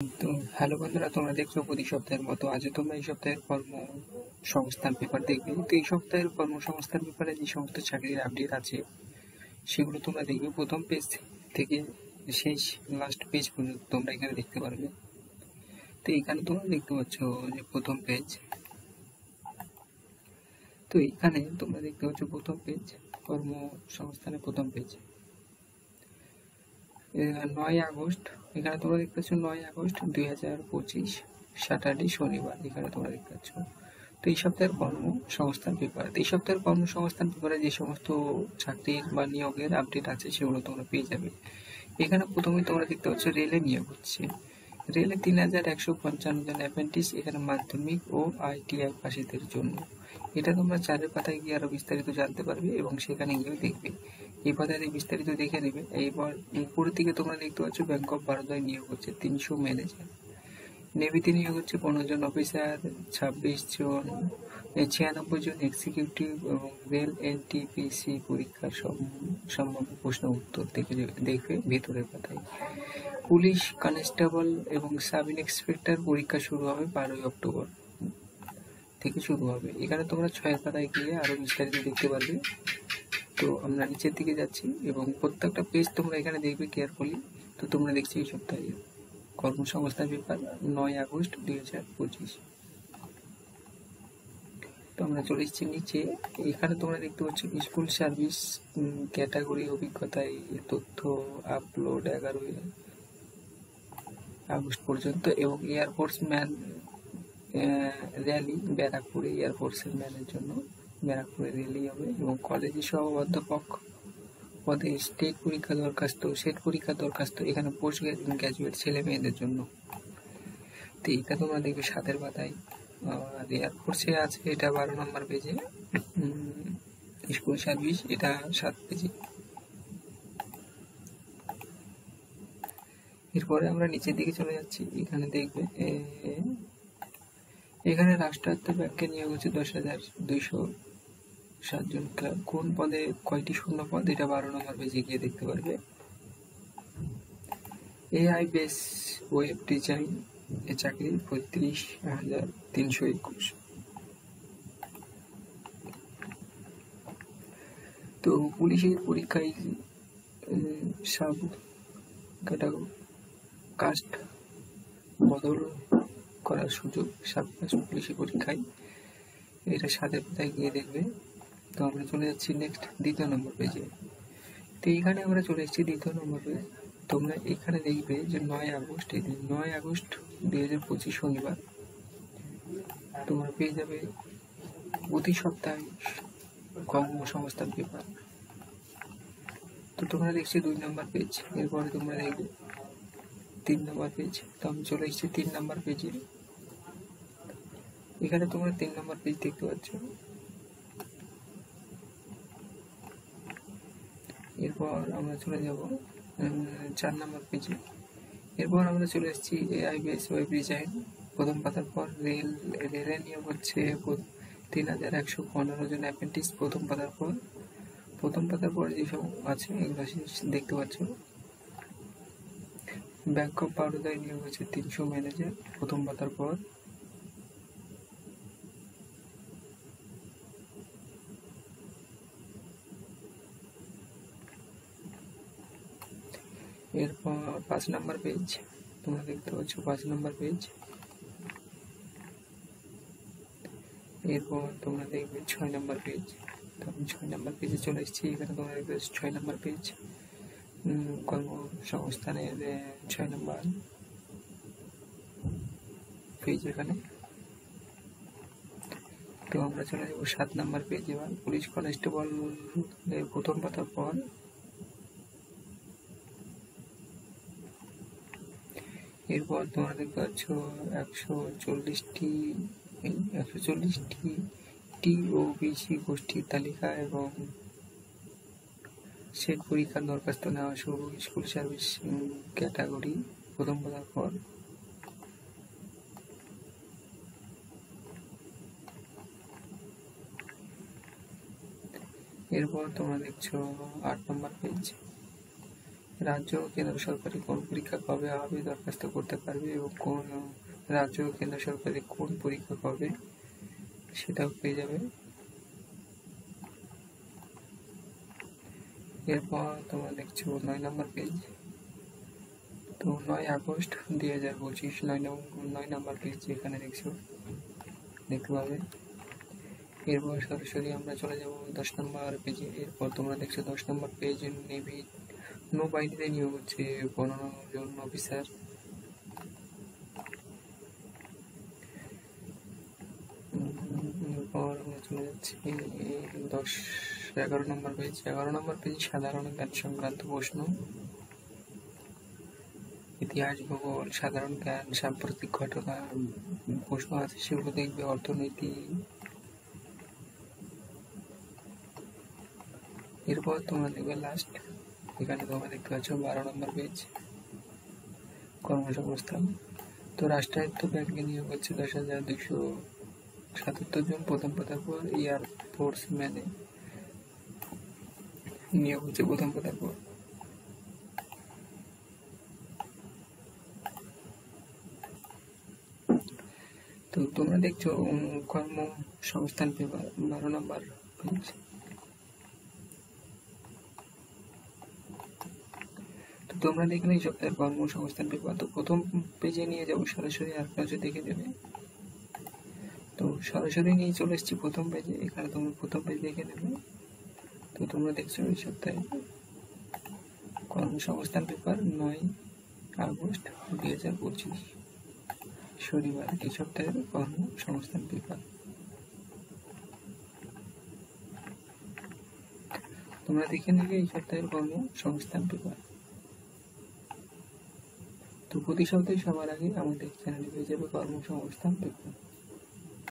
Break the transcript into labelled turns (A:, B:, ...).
A: তো হ্যালো বন্ধুরা, তোমরা দেখছো প্রতি সপ্তাহের মতো আজও তোমরা এই সপ্তাহের কর্মসংস্থান পেপার দেখবে। তো এই সপ্তাহের কর্মসংস্থান পেপারে যে সমস্ত চাকরির আপডেট আছে সেগুলো তোমরা দেখবে প্রথম পেজ থেকে শেষ লাস্ট পেজ পর্যন্ত তোমরা এখানে দেখতে পারবে। তো এখানে তোমরা দেখতে পাচ্ছ যে প্রথম পেজ। তো এখানে তোমরা দেখতে পাচ্ছ প্রথম পেজ, কর্মসংস্থানের প্রথম পেজ 9 আগস্ট। এখানে তোমরা দেখতে পাচ্ছ 9 আগস্ট 2025 স্যাটারডে শনিবার। এখানে তোমরা দেখতে পাচ্ছ। তো এই সপ্তাহের কর্মসংস্থান পেপার, এই সপ্তাহের কর্মসংস্থান পেপারে যে সমস্ত চাকরির বা নিয়োগের আপডেট আছে সেগুলো তোমরা পেয়ে যাবে। এখানে প্রথমেই তোমরা দেখতে পাচ্ছ রেলে নিয়োগ হচ্ছে। রেলে 3155 জন অ্যাপ্রেন্টিস, এখানে মাধ্যমিক ও ITI পাশীদের জন্য। এটা তোমরা চারের পাতায় গিয়ে আরো বিস্তারিত জানতে পারবে এবং সেখানে গিয়ে দেখবে। এই পাতায় বিস্তারিত দেখে নেবে। এইবার উপরের দিকে তোমরা দেখতে পাচ্ছ ব্যাংক অফ বরোদায় নিয়োগ হচ্ছে 300 ম্যানেজার। নেভিতে নিয়োগ হচ্ছে 15 জন অফিসার, 96 জন এক্সিকিউটিভ এবং রেল NTPC পরীক্ষার সম্ভাব্য প্রশ্ন উত্তর দেখবে ভেতরের পাতায়। পুলিশ কনস্টেবল এবং সাব ইন্সপেক্টর পরীক্ষা শুরু হবে 12 অক্টোবর থেকে শুরু হবে। এখানে তোমরা 6 পাতায় গিয়ে আরো বিস্তারিত দেখতে পারবে। তো আমরা নিচের দিকে যাচ্ছি এবং প্রত্যেকটা পেজ তোমরা এখানে দেখবে কেয়ারফুলি। তো তোমরা দেখছি এই সপ্তাহে কর্মসংস্থান পেপার 9 আগস্ট 2025। তো আমরা চলে এসেছি নিচে। এখানে তোমরা দেখতে পাচ্ছ স্কুল সার্ভিস ক্যাটাগরি অভিজ্ঞতায় তথ্য আপলোড 11 আগস্ট পর্যন্ত এবং এয়ারফোর্স ম্যান র্যালি ব্যারাকপুরে, এয়ারফোর্সের ম্যানের জন্য ব্যারাকপুরে র্যালি হবে এবং কলেজের সহ অধ্যাপক পদে স্টেট পরীক্ষা দরখাস্ত, সেট পরীক্ষা দরখাস্ত এখানে পোস্ট গ্রাজুয়েট ছেলে মেয়েদের জন্য। তো এটা তোমরা দেখবে 7 পাতায়। আর এয়ারফোর্সে আছে এটা 12 নম্বর পেজে। স্কুল সার্ভিস এটা 7 পেজে। এরপরে আমরা নিচের দিকে চলে যাচ্ছি। এখানে দেখবে এখানে রাষ্ট্রায়ত্ত ব্যাংকে নিয়োগ হচ্ছে 10,207 জন। কোন পদে কয়টি শূন্য পদ এটা 12 নম্বর পেজে গিয়ে দেখতে পারবে। AI বেস ওয়েব ডিজাইন এ চাকরি 35,321। তো পুলিশের পরীক্ষায় সাব কাস্ট বদল করার সুযোগ সাবকাস্ট পুলিশের পরীক্ষায়, এটা 7 পাতায় গিয়ে দেখবে। তো আমরা চলে যাচ্ছি নেক্সট 2 নম্বর পেজে। তো এইখানে আমরা চলে এসেছি 2 নম্বর পেজ। তোমরা এখানে দেখবে যে 9 আগস্ট, এই দিন 9 আগস্ট 2025 শনিবার তোমরা পেয়ে যাবে প্রতি সপ্তাহে কর্মসংস্থান পেপার। তো তোমরা দেখছি 2 নম্বর পেজ। এরপরে তোমরা দেখবে 3 নম্বর পেজ। তো আমি চলে এসেছি 3 নম্বর পেজে। এখানে তোমরা 3 নম্বর পেজ দেখতে পাচ্ছ। এরপর আমরা চলে যাব 4 নম্বর পেজে। এরপর আমরা চলে এসেছি AI বেস ওয়েব ডিজাইন প্রথম পাতার পর। রেলে নিয়োগ হচ্ছে 3,115 জন অ্যাপ্রেন্টিস প্রথম পাতার পর যেসব আছে এগুলো দেখতে পাচ্ছ। ব্যাংক অফ বরোদায় নিয়োগ হচ্ছে 300 ম্যানেজার প্রথম পাতার পর। এরপর 5 নম্বর পেজ তোমরা দেখতে পাচ্ছ, 5 নম্বর পেজ। এরপর তোমরা দেখবে 6 নম্বর পেজ। তো আমি 6 নম্বর পেজে চলে এসেছি। এখানে তোমরা দেখবে 6 নম্বর পেজ, কর্মসংস্থানের 6 নম্বর পেজ এখানে। তো আমরা চলে যাবো 7 নম্বর পেজ। এবার পুলিশ কনস্টেবল প্রথম পাতার পর। এরপর তোমরা দেখতে পাচ্ছ 140টি TOBC গোষ্ঠীর তালিকা এবং সেট পরীক্ষার দরখাস্ত নেওয়া শুরু স্কুল সার্ভিস ক্যাটাগরি প্রথম পাতার পর। এরপর তোমরা দেখছো 8 নম্বর পেজ। রাজ্য ও কেন্দ্র সরকারি কোন পরীক্ষা কবে হবে দরখাস্ত করতে পারবে এবং কোন রাজ্য ও কেন্দ্র সরকারি কোন পরীক্ষা কবে সেটাও পেয়ে যাবে। এরপর তোমরা দেখছো 9 নম্বর পেজ। তো 9 আগস্ট 2025 9 নম্বর পেজ এখানে দেখতে পাবে। এরপর সরাসরি আমরা চলে যাব 10 নম্বর পেজে। এরপর তোমরা দেখছো 10 নম্বর পেজ নেভি নৌবাহিনীতে নিয়োগ হচ্ছে 15 জন অফিসার। এরপর আমরা চলে যাচ্ছি 11 নম্বর পেজ। 11 নম্বর পেজ সাধারণ জ্ঞান সংক্রান্ত প্রশ্ন, ইতিহাস, ভূগোল, সাধারণ জ্ঞান, সাম্প্রতিক ঘটনা প্রশ্ন আছে সেগুলো দেখবে। অর্থনীতি। এরপর তোমরা দেখবে লাস্ট, এখানে তোমরা দেখতে পাচ্ছ 12 নম্বর পেজ কর্মসংস্থান। তো রাষ্ট্রায়ত্ত ব্যাংকে নিয়োগ হচ্ছে 10,277 জন। প্রথম পদের পর এয়ার ফোর্স ম্যানে নিয়োগ হচ্ছে প্রথম পদের পর। তো তোমরা দেখছো কর্মসংস্থান পেপার 12 নম্বর পেজ। তো তোমরা দেখলে এই সপ্তাহের কর্মসংস্থান পেপার। তো প্রথম পেজে নিয়ে যাবো সরাসরি, আর কাছে দেখে দেবে। তো সরাসরি নিয়ে চলে এসেছি প্রথম পেজে। এখানে তোমরা প্রথম পেজ দেখে নেবে। তো তোমরা দেখছো এই সপ্তাহে কর্মসংস্থান পেপার 9 আগস্ট 2025 শনিবার, এই সপ্তাহের কর্মসংস্থান পেপার। তোমরা দেখে নিলে এই সপ্তাহের কর্মসংস্থান পেপার। তো প্রতি সপ্তাহে সবার আগে আমাদের চ্যানেলে পেয়ে যাবে কর্মসংস্থান পেপার।